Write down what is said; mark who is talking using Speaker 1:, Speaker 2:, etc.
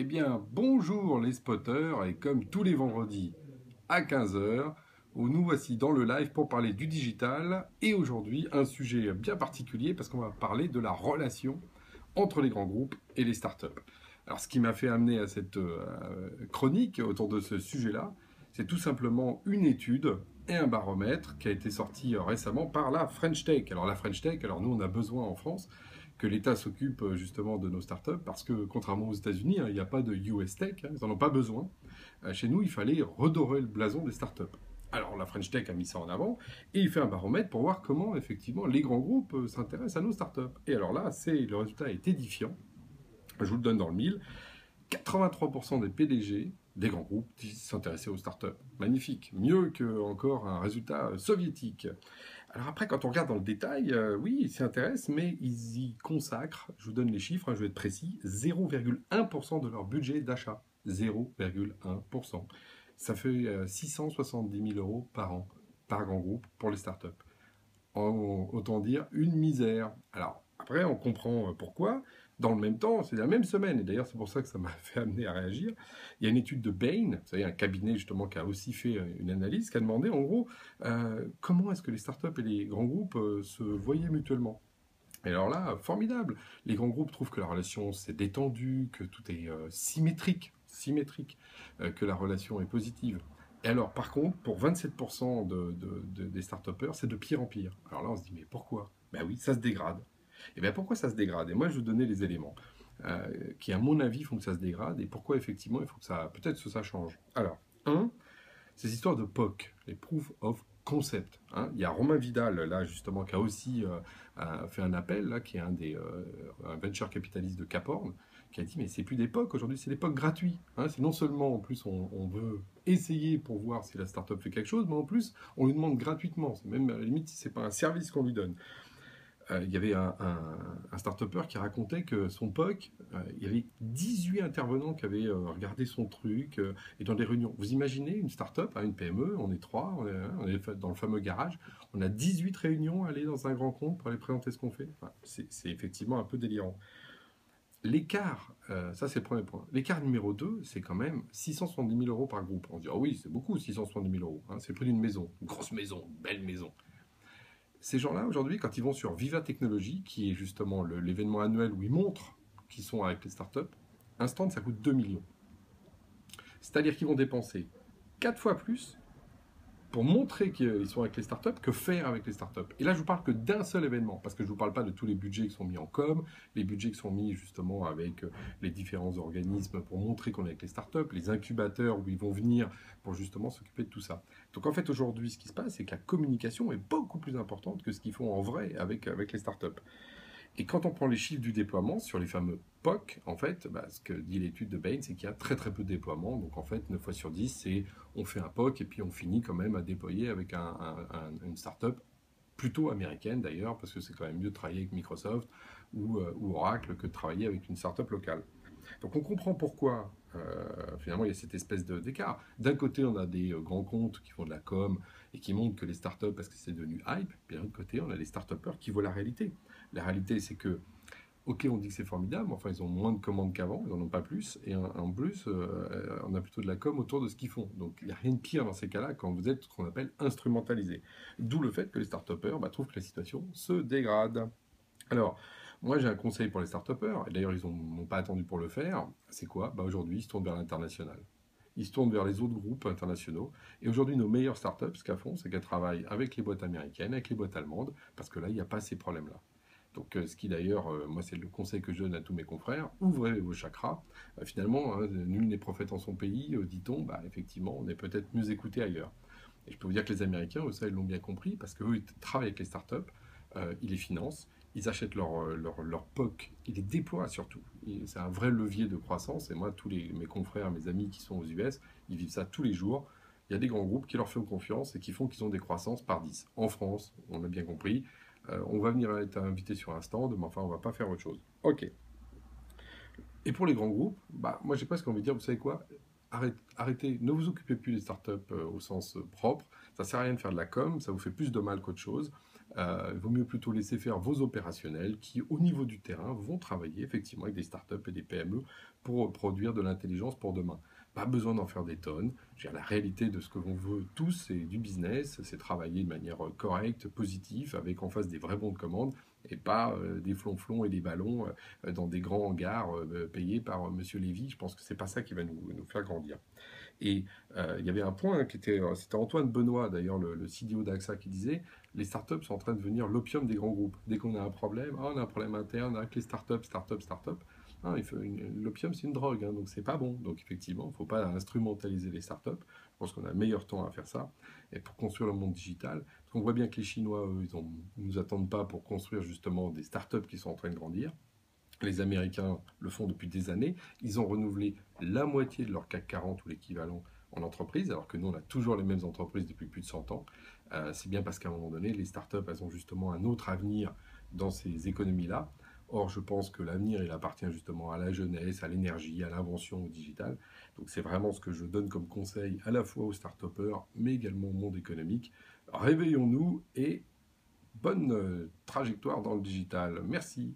Speaker 1: bien, bonjour les spotters, et comme tous les vendredis à 15 heures, nous voici dans le live pour parler du digital, et aujourd'hui un sujet bien particulier parce qu'on va parler de la relation entre les grands groupes et les startups. Alors ce qui m'a fait amener à cette chronique autour de ce sujet-là, c'est tout simplement une étude et un baromètre qui a été sorti récemment par la French Tech. Alors la French Tech, alors nous on a besoin en France que l'État s'occupe justement de nos startups, parce que contrairement aux États-Unis, il n'y a pas de US Tech, ils n'en ont pas besoin. Chez nous, il fallait redorer le blason des startups. Alors la French Tech a mis ça en avant, et il fait un baromètre pour voir comment effectivement les grands groupes s'intéressent à nos startups. Et alors là, le résultat est édifiant. Je vous le donne dans le mille. 83% des PDG des grands groupes s'intéressaient aux startups. Magnifique. Mieux que encore un résultat soviétique. Alors après, quand on regarde dans le détail, oui, ils s'y intéressent, mais ils y consacrent, je vous donne les chiffres, je vais être précis, 0,1% de leur budget d'achat. 0,1%. Ça fait 670 000 euros par an, par grand groupe, pour les startups. Autant dire une misère. Alors, après, on comprend pourquoi. Dans le même temps, c'est la même semaine, et d'ailleurs c'est pour ça que ça m'a fait amener à réagir, il y a une étude de Bain, vous savez, un cabinet justement qui a aussi fait une analyse, qui a demandé en gros comment est-ce que les startups et les grands groupes se voyaient mutuellement. Et alors là, formidable. Les grands groupes trouvent que la relation s'est détendue, que tout est symétrique, que la relation est positive. Et alors, par contre, pour 27% des start-upers, c'est de pire en pire. Alors là, on se dit, mais pourquoi? Ben oui, ça se dégrade. Et bien pourquoi ça se dégrade? Et moi, je vais vous donner les éléments qui, à mon avis, font que ça se dégrade, et pourquoi, effectivement, il faut que ça, peut-être que ça change. Alors, un, ces histoires de POC, les Proof of Concept. Hein. Il y a Romain Vidal, là, justement, qui a aussi fait un appel, là, qui est un venture capitaliste de Cap Horn, qui a dit, mais c'est plus des POC, aujourd'hui, c'est des POC gratuits. Hein. C'est non seulement, en plus, on veut essayer pour voir si la startup fait quelque chose, mais en plus, on lui demande gratuitement. C'est même, à la limite, si c'est pas un service qu'on lui donne. Il y avait un start-upper qui racontait que son POC, il y avait 18 intervenants qui avaient regardé son truc et dans des réunions. Vous imaginez une start-up, une PME, on est trois, on est dans le fameux garage, on a 18 réunions à aller dans un grand compte pour aller présenter ce qu'on fait. Enfin, c'est effectivement un peu délirant. L'écart, ça c'est le premier point. L'écart numéro 2, c'est quand même 670 000 euros par groupe. On se dit, ah oui, c'est beaucoup, 670 000 euros. Hein, c'est le prix d'une maison, une grosse maison, une belle maison. Ces gens-là, aujourd'hui, quand ils vont sur Viva Technology, qui est justement l'événement annuel où ils montrent qu'ils sont avec les startups, un stand, ça coûte 2 millions. C'est-à-dire qu'ils vont dépenser 4 fois plus pour montrer qu'ils sont avec les startups que faire avec les startups. Et là, je ne vous parle que d'un seul événement, parce que je ne vous parle pas de tous les budgets qui sont mis en com, les budgets qui sont mis justement avec les différents organismes pour montrer qu'on est avec les startups, les incubateurs où ils vont venir pour justement s'occuper de tout ça. Donc en fait, aujourd'hui, ce qui se passe, c'est que la communication est beaucoup plus importante que ce qu'ils font en vrai avec les startups. Et quand on prend les chiffres du déploiement sur les fameux POC, en fait, ce que dit l'étude de Bain, c'est qu'il y a très très peu de déploiement. Donc en fait, 9 fois sur 10, c'est on fait un POC et puis on finit quand même à déployer avec une startup plutôt américaine d'ailleurs, parce que c'est quand même mieux de travailler avec Microsoft ou Oracle que de travailler avec une startup locale. Donc on comprend pourquoi finalement il y a cette espèce d'écart. D'un côté, on a des grands comptes qui font de la com et qui montrent que les startups, parce que c'est devenu hype, puis d'un autre côté, on a les startupers qui voient la réalité. La réalité, c'est que, ok, on dit que c'est formidable, mais enfin, ils ont moins de commandes qu'avant, ils n'en ont pas plus, et en plus, on a plutôt de la com autour de ce qu'ils font. Donc il n'y a rien de pire dans ces cas-là quand vous êtes ce qu'on appelle instrumentalisé. D'où le fait que les startupers trouvent que la situation se dégrade. Alors, moi j'ai un conseil pour les start-upers, et d'ailleurs ils n'ont pas attendu pour le faire, c'est quoi? Aujourd'hui ils se tournent vers l'international. Ils se tournent vers les autres groupes internationaux. Et aujourd'hui nos meilleures startups, ce qu'elles font, c'est qu'elles travaillent avec les boîtes américaines, avec les boîtes allemandes, parce que là il n'y a pas ces problèmes-là. Donc ce qui d'ailleurs, moi c'est le conseil que je donne à tous mes confrères, ouvrez vos chakras. Finalement, nul n'est prophète en son pays, dit-on, effectivement on est peut-être mieux écouté ailleurs. Et je peux vous dire que les Américains, eux, ça ils l'ont bien compris, parce qu'eux ils travaillent avec les startups, ils les financent, ils achètent leur POC, ils les déploient surtout. C'est un vrai levier de croissance. Et moi, tous mes confrères, mes amis qui sont aux US, ils vivent ça tous les jours. Il y a des grands groupes qui leur font confiance et qui font qu'ils ont des croissances par 10. En France, on a bien compris, on va venir être invité sur un stand, mais enfin, on ne va pas faire autre chose. Ok. Et pour les grands groupes, moi, j'ai presque envie de dire, vous savez quoi? Arrêtez, ne vous occupez plus des startups au sens propre. Ça ne sert à rien de faire de la com, ça vous fait plus de mal qu'autre chose. Il vaut mieux plutôt laisser faire vos opérationnels qui, au niveau du terrain, vont travailler effectivement avec des startups et des PME pour produire de l'intelligence pour demain. Pas besoin d'en faire des tonnes. Je veux dire, la réalité de ce que l'on veut tous, c'est du business, c'est travailler de manière correcte, positive, avec en face des vrais bons de commande et pas des flonflons et des ballons dans des grands hangars payés par Monsieur Lévy. Je pense que c'est pas ça qui va nous faire grandir. Et il y avait un point qui était, c'était Antoine Benoît, d'ailleurs le CDO d'AXA, qui disait les startups sont en train de devenir l'opium des grands groupes. Dès qu'on a un problème, on a un problème interne avec les startups. Ah, l'opium, c'est une drogue, hein, donc c'est pas bon. Donc effectivement, il ne faut pas instrumentaliser les startups. Je pense qu'on a meilleur temps à faire ça. Et pour construire le monde digital, parce qu'on voit bien que les Chinois, eux, ils nous attendent pas pour construire justement des startups qui sont en train de grandir. Les Américains le font depuis des années. Ils ont renouvelé la moitié de leur CAC 40 ou l'équivalent en entreprise, alors que nous, on a toujours les mêmes entreprises depuis plus de 100 ans. C'est bien parce qu'à un moment donné, les startups, elles ont justement un autre avenir dans ces économies-là. Or, je pense que l'avenir, il appartient justement à la jeunesse, à l'énergie, à l'invention, au digital. Donc, c'est vraiment ce que je donne comme conseil à la fois aux start-upers, mais également au monde économique. Réveillons-nous et bonne trajectoire dans le digital. Merci.